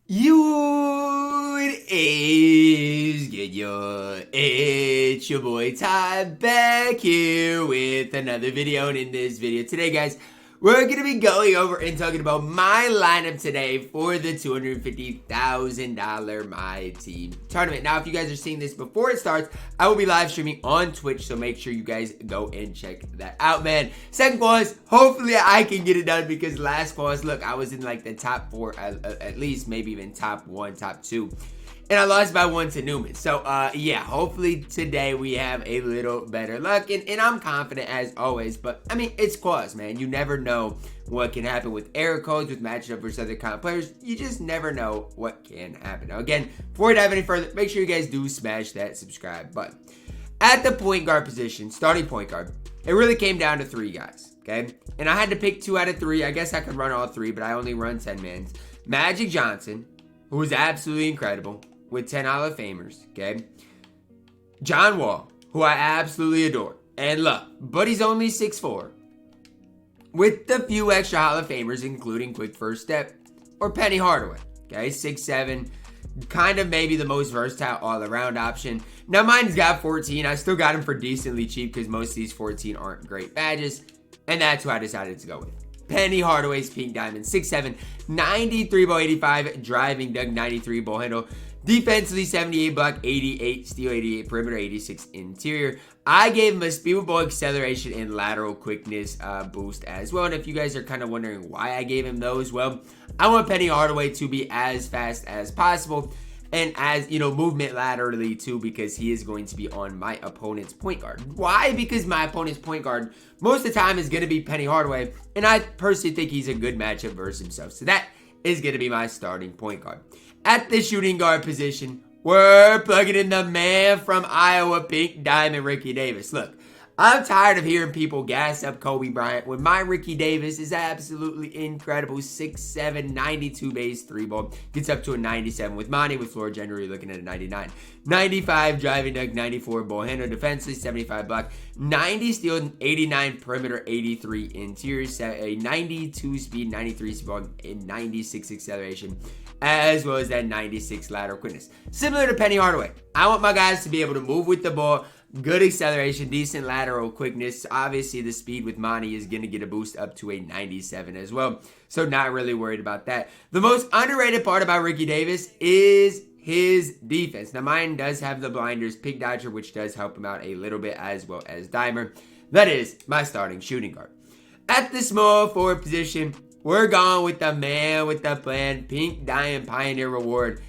It is good, yo. It's your boy Ty back here with another video, and in this video today, guys, we're gonna be going over and talking about my lineup today for the $250,000 MyTeam tournament. Now, if you guys are seeing this before it starts, I will be live streaming on Twitch, so make sure you guys go and check that out, man. Second quals, hopefully I can get it done because last quals, look, I was in like the top 4, at least, maybe even top 1, top 2. And I lost by 1 to Newman. So, yeah, hopefully today we have a little better luck. And I'm confident as always. But, I mean, it's quads, man. You never know what can happen with error codes, with matchup versus other kind of players. You just never know what can happen. Now, again, before we dive any further, make sure you guys do smash that subscribe button. At the point guard position, starting point guard, it really came down to 3 guys, okay? And I had to pick 2 out of 3. I guess I could run all 3, but I only run 10 mans. Magic Johnson, who was absolutely incredible, with 10 Hall of Famers, okay? John Wall, who I absolutely adore and love, but he's only 6'4", with a few extra Hall of Famers, including Quick First Step or Penny Hardaway, okay? 6'7", kind of maybe the most versatile all-around option. Now, mine's got 14. I still got him for decently cheap because most of these 14 aren't great badges, and that's who I decided to go with. Penny Hardaway's Pink Diamond, 6'7", 93 ball, 85 driving dunk, 93 ball handle. Defensively, 78 block, 88 steal, 88 perimeter, 86 interior. I gave him a speed with ball acceleration and lateral quickness boost as well. And if you guys are kind of wondering why I gave him those, well, I want Penny Hardaway to be as fast as possible and as, you know, movement laterally too, because he is going to be on my opponent's point guard. Why? Because my opponent's point guard most of the time is going to be Penny Hardaway, and I personally think he's a good matchup versus himself. So that is going to be my starting point guard. At the shooting guard position, we're plugging in the man from Iowa, Pink Diamond, Ricky Davis. Look, I'm tired of hearing people gas up Kobe Bryant when my Ricky Davis is absolutely incredible. 6'7", 92 base, 3 ball. Gets up to a 97 with Monty, with floor generally looking at a 99. 95 driving dunk, 94 ball handle. Defensively, 75 block, 90 steal, 89 perimeter, 83 interior. A 92 speed, 93 speed, and 96 acceleration, as well as that 96 lateral quickness. Similar to Penny Hardaway, I want my guys to be able to move with the ball, good acceleration, decent lateral quickness. Obviously, the speed with Monty is going to get a boost up to a 97 as well, so not really worried about that. The most underrated part about Ricky Davis is his defense. Now, mine does have the blinders, Pig Dodger, which does help him out a little bit, as well as Dimer. That is my starting shooting guard. At the small forward position, we're going with the man with the plan, Pink Diamond Pioneer Reward,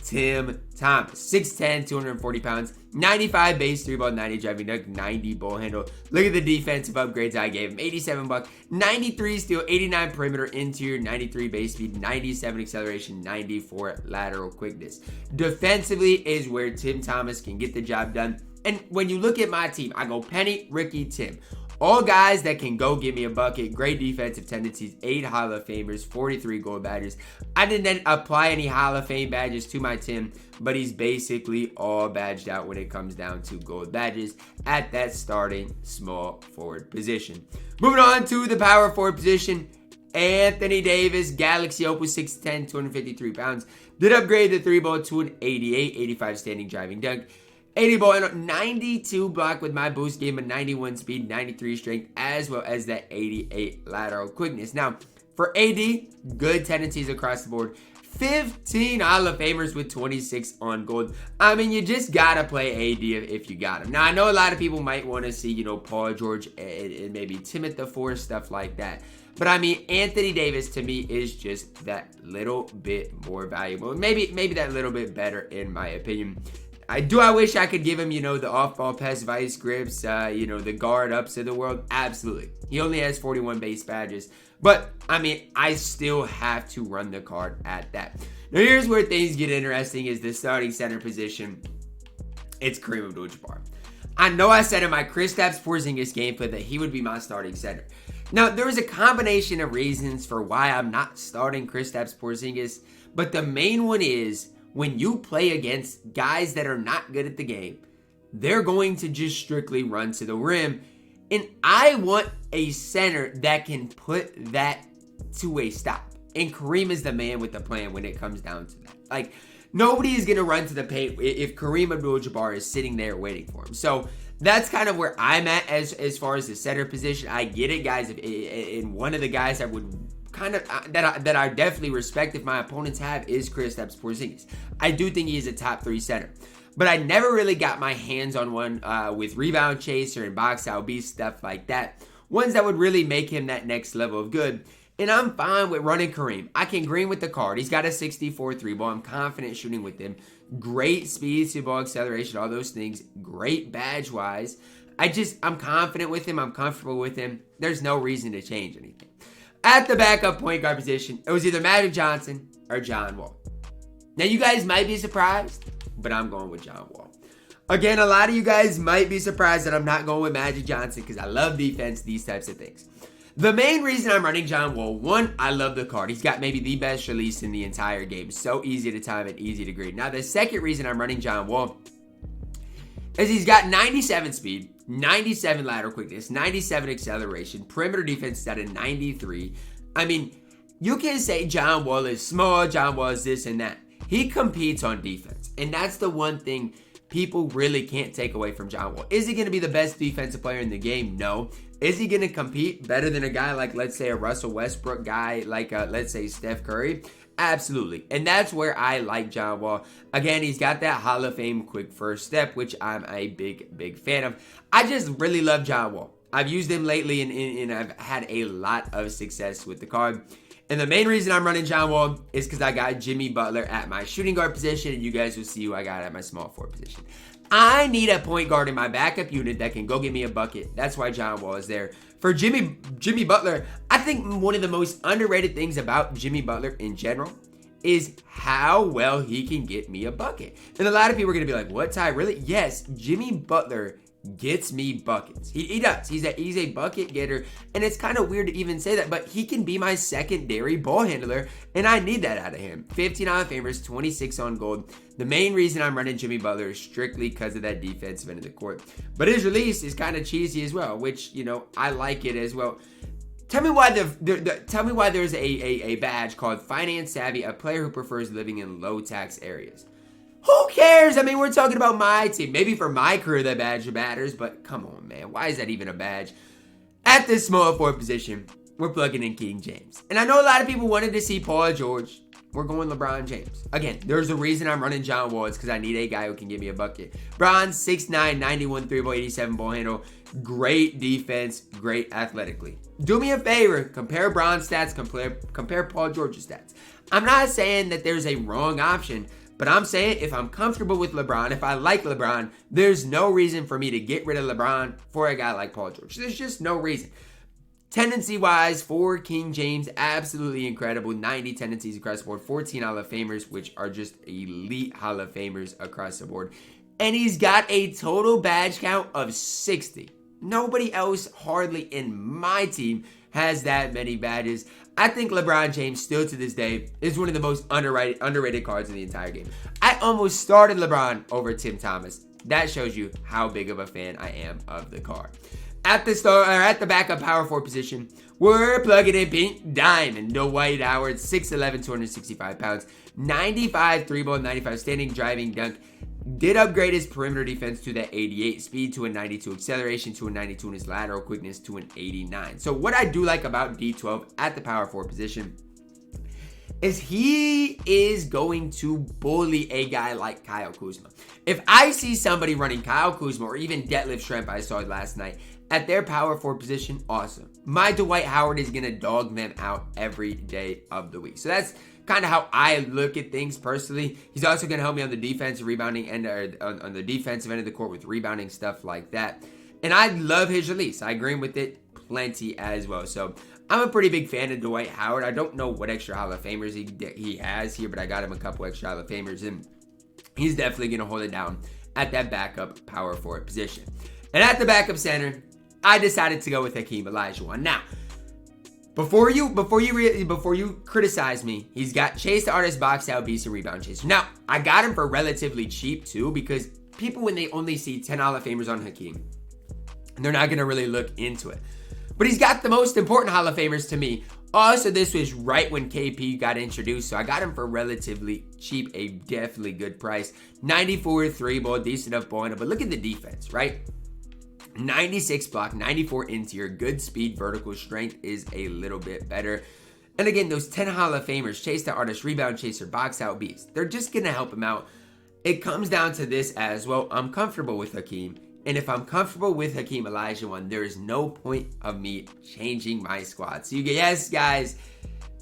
Tim Thomas. 6'10", 240 pounds, 95 base, 3 ball, 90 driving dunk, 90 ball handle. Look at the defensive upgrades I gave him. 87 block, 93 steal, 89 perimeter, interior, 93 base speed, 97 acceleration, 94 lateral quickness. Defensively is where Tim Thomas can get the job done. And when you look at my team, I go Penny, Ricky, Tim. All guys that can go give me a bucket, great defensive tendencies, 8 Hall of Famers, 43 gold badges. I didn't apply any Hall of Fame badges to my Tim, but he's basically all badged out when it comes down to gold badges at that starting small forward position. Moving on to the power forward position, Anthony Davis, Galaxy Opal, 6'10", 253 pounds. Did upgrade the 3 ball to an 88, 85 standing driving dunk. 80 ball and 92 block with my boost, gave him a 91 speed, 93 strength, as well as that 88 lateral quickness. Now, for AD, good tendencies across the board. 15 Hall of Famers with 26 on gold. I mean, you just gotta play AD if you got him. Now, I know a lot of people might want to see, you know, Paul George and maybe Timothy Force, stuff like that. But I mean, Anthony Davis to me is just that little bit more valuable. Maybe that little bit better in my opinion. I wish I could give him, you know, the off-ball pass vice grips, you know, the guard ups of the world. Absolutely. He only has 41 base badges. But, I mean, I still have to run the card at that. Now, here's where things get interesting is the starting center position. It's Kareem Abdul-Jabbar. I know I said in my Kristaps Porzingis gameplay that he would be my starting center. Now, there was a combination of reasons for why I'm not starting Kristaps Porzingis, but the main one is when you play against guys that are not good at the game, they're going to just strictly run to the rim. And I want a center that can put that to a stop. And Kareem is the man with the plan when it comes down to that. Like, nobody is going to run to the paint if Kareem Abdul-Jabbar is sitting there waiting for him. So that's kind of where I'm at as far as the center position. I get it, guys. And one of the guys I would kind of that I definitely respect if my opponents have is Kristaps Porzingis. I do think he is a top 3 center. But I never really got my hands on one with rebound chaser and box out beast, stuff like that. Ones that would really make him that next level of good. And I'm fine with running Kareem. I can green with the card. He's got a 64 3-ball. I'm confident shooting with him. Great speed, to ball acceleration, all those things. Great badge-wise. I'm confident with him. I'm comfortable with him. There's no reason to change anything. At the backup point guard position, it was either Magic Johnson or John Wall. Now, you guys might be surprised, but I'm going with John Wall. Again, a lot of you guys might be surprised that I'm not going with Magic Johnson because I love defense, these types of things. The main reason I'm running John Wall, one, I love the card. He's got maybe the best release in the entire game. So easy to time and easy to grade. Now, the second reason I'm running John Wall is he's got 97 speed, 97 lateral quickness, 97 acceleration, perimeter defense is at a 93. I mean, you can say John Wall is small, John Wall is this and that. He competes on defense, and that's the one thing people really can't take away from John Wall. Is he going to be the best defensive player in the game? No. Is he going to compete better than a guy like, let's say, a Russell Westbrook guy, like, let's say, Steph Curry? Absolutely. And that's where I like John Wall. Again, he's got that Hall of Fame quick first step, which I'm a big fan of. I just really love John Wall. I've used him lately, and I've had a lot of success with the card. And the main reason I'm running John Wall is because I got Jimmy Butler at my shooting guard position, and you guys will see who I got at my small forward position. I need a point guard in my backup unit that can go get me a bucket. That's why John Wall is there. For Jimmy Butler, I think one of the most underrated things about Jimmy Butler in general is how well he can get me a bucket. And a lot of people are going to be like, what, Ty, really? Yes, Jimmy Butler gets me buckets. He does. He's a bucket getter, and it's kind of weird to even say that, but he can be my secondary ball handler, and I need that out of him. 15 Hall of Famers, 26 on gold. The main reason I'm running Jimmy Butler is strictly because of that defensive end of the court. But his release is kind of cheesy as well, which, you know, I like it as well. Tell me why tell me why there's a badge called Finance Savvy, a player who prefers living in low tax areas. Who cares? I mean, we're talking about my team. Maybe for my career that badge matters, but come on, man. Why is that even a badge? At this small forward position, we're plugging in King James. And I know a lot of people wanted to see Paul George. We're going LeBron James. Again, there's a reason I'm running John Wall. It's because I need a guy who can give me a bucket. Bron, 6'9", 91 3-ball, 87 ball handle. Great defense, great athletically. Do me a favor. Compare Bron's stats. Compare Paul George's stats. I'm not saying that there's a wrong option, but I'm saying if I'm comfortable with LeBron, if I like LeBron, there's no reason for me to get rid of LeBron for a guy like Paul George. There's just no reason. Tendency-wise, for King James, absolutely incredible. 90 tendencies across the board. 14 Hall of Famers, which are just elite Hall of Famers across the board. And he's got a total badge count of 60. Nobody else hardly in my team has that many badges. I think LeBron James, still to this day, is one of the most underrated cards in the entire game. I almost started LeBron over Tim Thomas. That shows you how big of a fan I am of the card. At the backup power forward position, we're plugging in Pink Diamond. Dwight Howard, 6'11", 265 pounds, 95 3-ball, 95 standing, driving, dunk. Did upgrade his perimeter defense to that 88, speed to a 92, acceleration to a 92, and his lateral quickness to an 89. So what I do like about D12 at the power forward position is he is going to bully a guy like Kyle Kuzma. If I see somebody running Kyle Kuzma or even Detlef Schrempf, I saw it last night, at their power forward position, awesome. My Dwight Howard is going to dog them out every day of the week. So that's kind of how I look at things personally. He's also going to help me on the defensive rebounding end, on the defensive end of the court with rebounding, stuff like that. And I love his release. I agree with it plenty as well. So I'm a pretty big fan of Dwight Howard. I don't know what extra Hall of Famers he has here, but I got him a couple extra Hall of Famers, and he's definitely going to hold it down at that backup power forward position. And at the backup center, I decided to go with Hakeem Olajuwon. Now, before you criticize me, he's got Chase the Artist, box out, beast, and rebound chaser. Now, I got him for relatively cheap too, because people, when they only see 10 Hall of Famers on Hakeem, they're not going to really look into it. But he's got the most important Hall of Famers to me. Also, this was right when KP got introduced, so I got him for relatively cheap, a definitely good price. 94 3-ball, decent enough ball, but look at the defense, right? 96 block, 94 interior, good speed, vertical strength is a little bit better. And again, those 10 Hall of Famers, chase the artist, rebound chaser, box out beast, they're just going to help him out. It comes down to this as well. I'm comfortable with Hakeem. And if I'm comfortable with Hakeem Olajuwon, there is no point of me changing my squad. So yes, guys,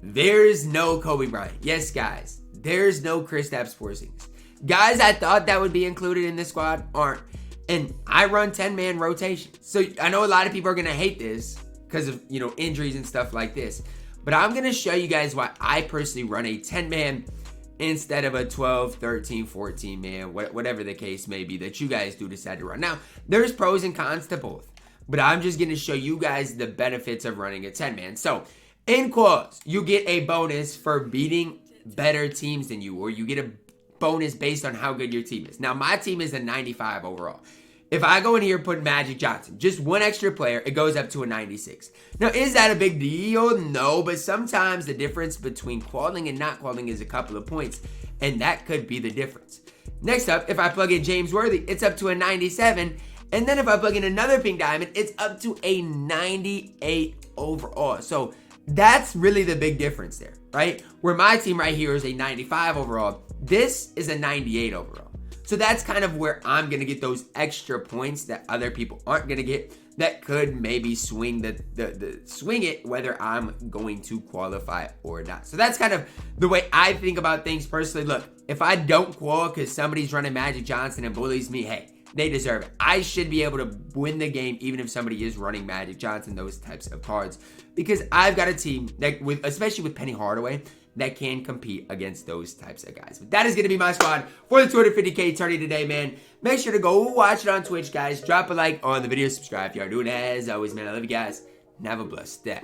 there's no Kobe Bryant. Yes, guys, there's no Kristaps Porzingis. Guys I thought that would be included in this squad aren't. And I run 10-man rotation. So I know a lot of people are going to hate this because of, injuries and stuff like this. But I'm going to show you guys why I personally run a 10-man instead of a 12, 13, 14 man, whatever the case may be that you guys do decide to run. Now, there's pros and cons to both, but I'm just going to show you guys the benefits of running a 10-man. So, in quals, you get a bonus for beating better teams than you, or you get a bonus based on how good your team is. Now, my team is a 95 overall. If I go in here and put Magic Johnson, just one extra player, it goes up to a 96. Now, is that a big deal? No, but sometimes the difference between qualing and not qualing is a couple of points, and that could be the difference. Next up, if I plug in James Worthy, it's up to a 97, and then if I plug in another pink diamond, it's up to a 98 overall. So that's really the big difference there, right? Where my team right here is a 95 overall, this is a 98 overall. So that's kind of where I'm going to get those extra points that other people aren't going to get that could maybe swing swing it whether I'm going to qualify or not. So that's kind of the way I think about things personally. Look, if I don't qual because somebody's running Magic Johnson and bullies me, hey, they deserve it. I should be able to win the game even if somebody is running Magic Johnson, those types of cards, because I've got a team that, especially with Penny Hardaway, that can compete against those types of guys. But that is going to be my squad for the 250K tourney today, man. Make sure to go watch it on Twitch, guys. Drop a like on the video, subscribe if you are doing it. As always, man, I love you guys, and have a blessed day.